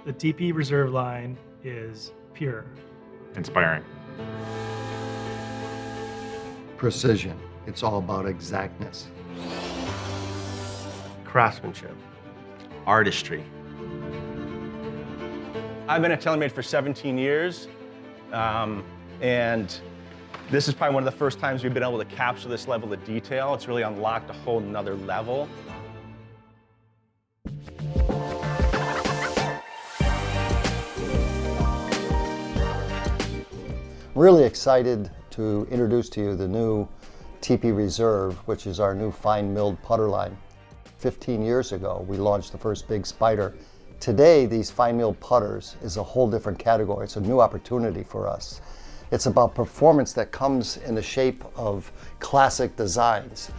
The TP Reserve line is pure. Inspiring. Precision. It's all about exactness. Craftsmanship. Artistry. I've been at TaylorMade for 17 years, and this is probably one of the first times we've been able to capture this level of detail. It's really unlocked a whole nother level. Really excited to introduce to you the new TP Reserve, which is our new fine milled putter line. 15 years ago, we launched the first big spider. Today, these fine milled putters is a whole different category. It's a new opportunity for us. It's about performance that comes in the shape of classic designs.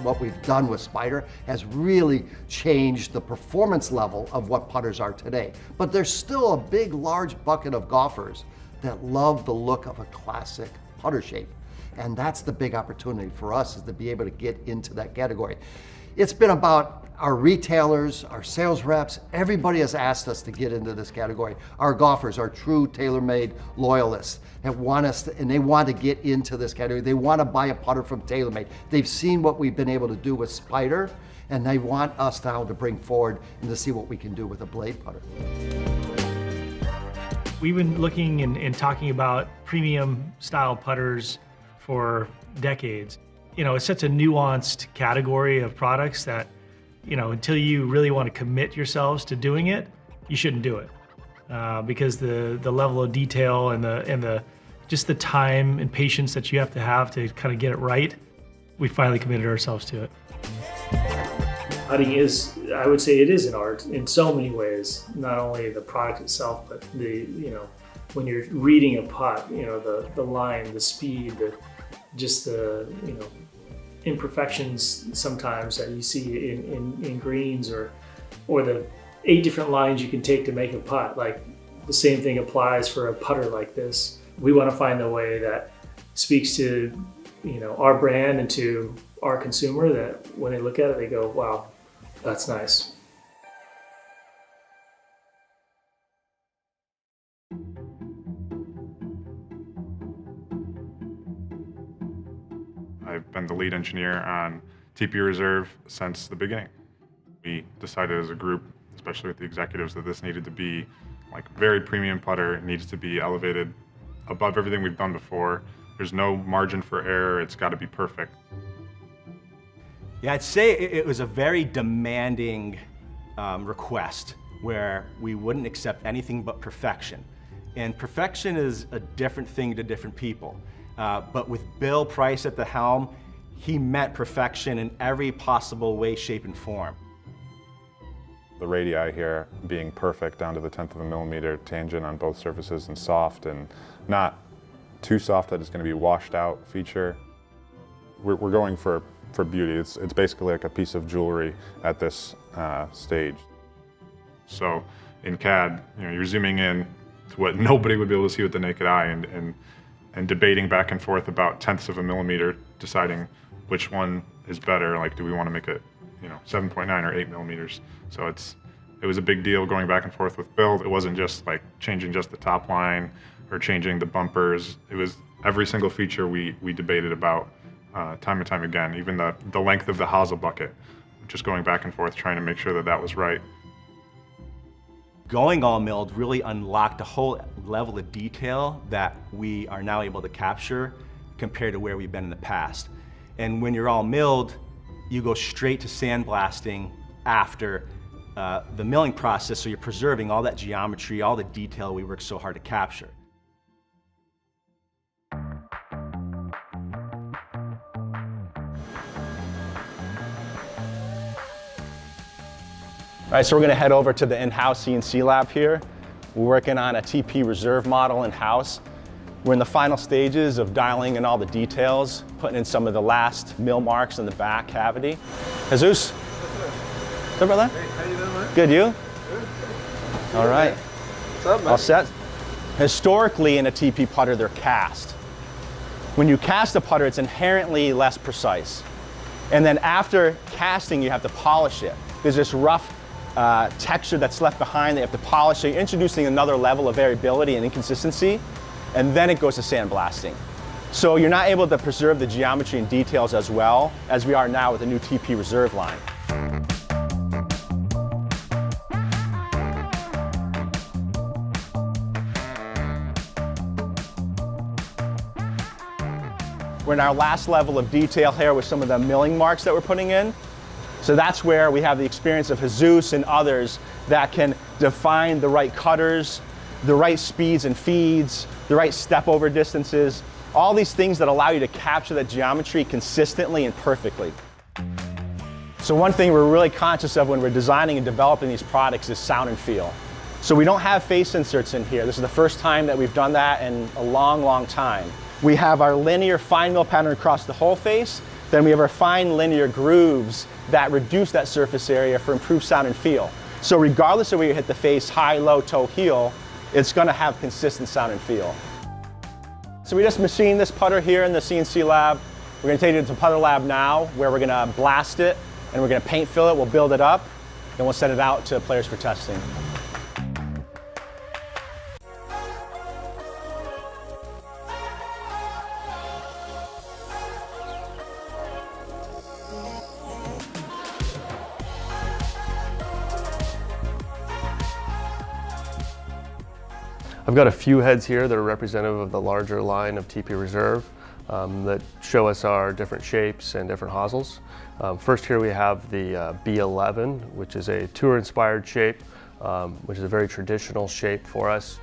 What we've done with Spider has really changed the performance level of what putters are today. But there's still a big, large bucket of golfers that love the look of a classic putter shape. And that's the big opportunity for us, is to be able to get into that category. It's been about our retailers, our sales reps, everybody has asked us to get into this category. Our golfers, our true TaylorMade loyalists, that want us to, and they want to get into this category. They want to buy a putter from TaylorMade. They've seen what we've been able to do with Spider, and they want us now to bring forward and to see what we can do with a blade putter. We've been looking and talking about premium style putters for decades. You know, it's such a nuanced category of products that, you know, until you really want to commit yourselves to doing it, you shouldn't do it. Because the level of detail and just the time and patience that you have to kind of get it right, we finally committed ourselves to it. Putting is, I would say it is an art in so many ways, not only the product itself, but when you're reading a putt, the line, the speed, just the imperfections sometimes that you see in greens or the 8 different lines you can take to make a putt. Like, the same thing applies for a putter like this. We want to find a way that speaks to our brand and to our consumer, that when they look at it they go, wow, that's nice. I've been the lead engineer on TP Reserve since the beginning. We decided as a group, especially with the executives, that this needed to be like very premium putter. It needs to be elevated above everything we've done before. There's no margin for error. It's got to be perfect. Yeah, I'd say it was a very demanding request, where we wouldn't accept anything but perfection. And perfection is a different thing to different people. But with Bill Price at the helm, he meant perfection in every possible way, shape, and form. The radii here being perfect down to the 1/10 of a millimeter tangent on both surfaces, and soft, and not too soft that it's going to be washed out feature. We're going for beauty. It's basically like a piece of jewelry at this stage. So in CAD, you're zooming in to what nobody would be able to see with the naked eye, and debating back and forth about 1/10 of a millimeter, deciding which one is better. Like, do we want to make it 7.9 or 8 millimeters? So it was a big deal going back and forth with Bill. It wasn't just like changing just the top line or changing the bumpers. It was every single feature we debated about time and time again. Even the length of the hosel bucket, just going back and forth trying to make sure that was right. Going all milled really unlocked a whole level of detail that we are now able to capture compared to where we've been in the past. And when you're all milled, you go straight to sandblasting after the milling process, so you're preserving all that geometry, all the detail we worked so hard to capture. All right, so we're gonna head over to the in-house CNC lab here. We're working on a TP Reserve model in-house. We're in the final stages of dialing in all the details, putting in some of the last mill marks in the back cavity. Jesus? What's up, brother? Hey, how you doing, man? Good, you? Good. All right. What's up, man? All set? Historically, in a TP putter, they're cast. When you cast a putter, it's inherently less precise. And then after casting, you have to polish it. There's this rough texture that's left behind that you have to polish. So you're introducing another level of variability and inconsistency, and then it goes to sandblasting. So you're not able to preserve the geometry and details as well as we are now with the new TP Reserve line. We're in our last level of detail here with some of the milling marks that we're putting in. So that's where we have the experience of Jesus and others that can define the right cutters, the right speeds and feeds, the right step over distances, all these things that allow you to capture that geometry consistently and perfectly. So one thing we're really conscious of when we're designing and developing these products is sound and feel. So we don't have face inserts in here. This is the first time that we've done that in a long, long time. We have our linear fine mill pattern across the whole face. Then we have our fine linear grooves that reduce that surface area for improved sound and feel. So regardless of where you hit the face, high, low, toe, heel, it's going to have consistent sound and feel. So we just machined this putter here in the CNC lab. We're going to take it to Putter Lab now, where we're going to blast it and we're going to paint fill it. We'll build it up, and we'll send it out to players for testing. I've got a few heads here that are representative of the larger line of TP Reserve that show us our different shapes and different hosels. First here we have the B11, which is a tour-inspired shape, which is a very traditional shape for us.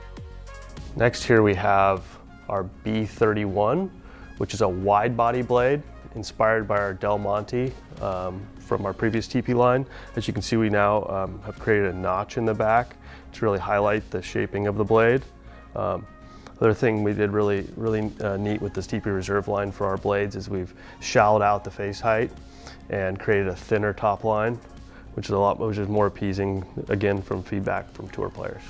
Next here we have our B31, which is a wide body blade inspired by our Del Monte from our previous TP line. As you can see, we now have created a notch in the back to really highlight the shaping of the blade. Other thing we did really neat with this TP Reserve line for our blades is we've shallowed out the face height and created a thinner top line, which is more appeasing, again, from feedback from tour players.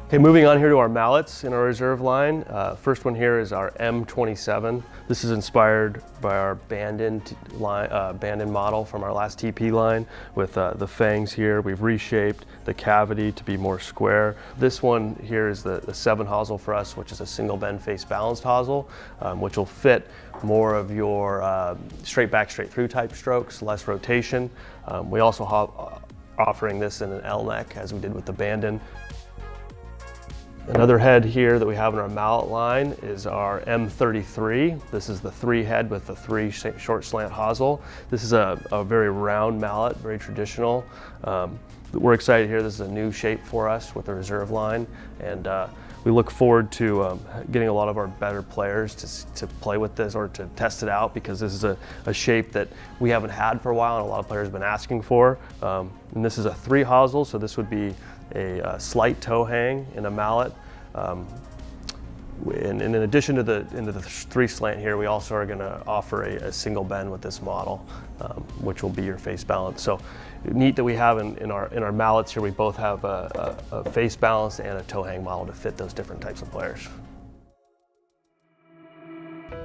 Okay, moving on here to our mallets in our reserve line. First one here is our M27. This is inspired by our banded model from our last TP line with the fangs here. We've reshaped the cavity to be more square. This one here is the 7 hosel for us, which is a single bend face balanced hosel, which will fit more of your straight back, straight through type strokes, less rotation. We also have offering this in an L neck as we did with the banded. Another head here that we have in our mallet line is our M33. This is the 3 head with the 3 short slant hosel. This is a very round mallet, very traditional. We're excited here. This is a new shape for us with the reserve line, and we look forward to getting a lot of our better players to play with this or to test it out, because this is a shape that we haven't had for a while and a lot of players have been asking for. And this is a 3 hosel, so this would be a slight toe hang in a mallet. And in addition to the 3 slant here, we also are going to offer a single bend with this model, which will be your face balance. So neat that we have in our mallets here, we both have a face balance and a toe hang model to fit those different types of players.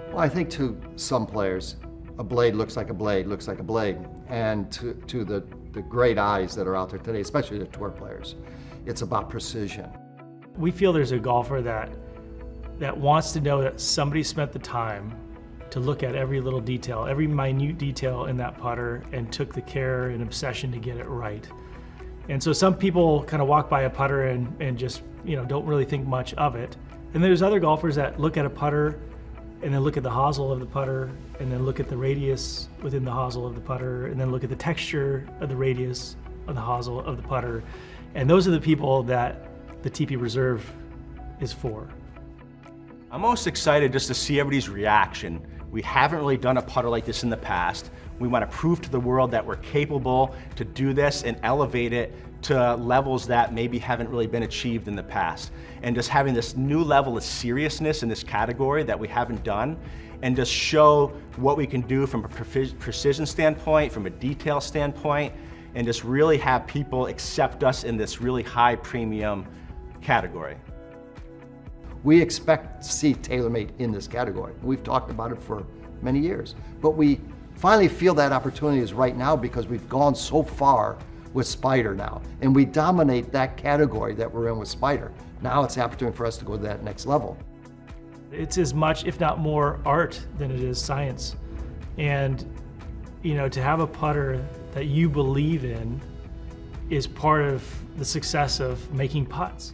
Well, I think to some players, a blade looks like a blade looks like a blade. And to the great eyes that are out there today, especially the tour players, it's about precision. We feel there's a golfer that wants to know that somebody spent the time to look at every little detail, every minute detail in that putter, and took the care and obsession to get it right. And so some people kind of walk by a putter and just, don't really think much of it. And there's other golfers that look at a putter and then look at the hosel of the putter, and then look at the radius within the hosel of the putter, and then look at the texture of the radius of the hosel of the putter. And those are the people that the TP Reserve is for. I'm most excited just to see everybody's reaction. We haven't really done a putter like this in the past. We want to prove to the world that we're capable to do this and elevate it to levels that maybe haven't really been achieved in the past. And just having this new level of seriousness in this category that we haven't done, and just show what we can do from a precision standpoint, from a detail standpoint, and just really have people accept us in this really high premium category. We expect to see TaylorMade in this category. We've talked about it for many years. But we finally feel that opportunity is right now because we've gone so far with Spider now, and we dominate that category that we're in with Spider. Now it's the opportunity for us to go to that next level. It's as much, if not more, art than it is science. And to have a putter that you believe in is part of the success of making putts.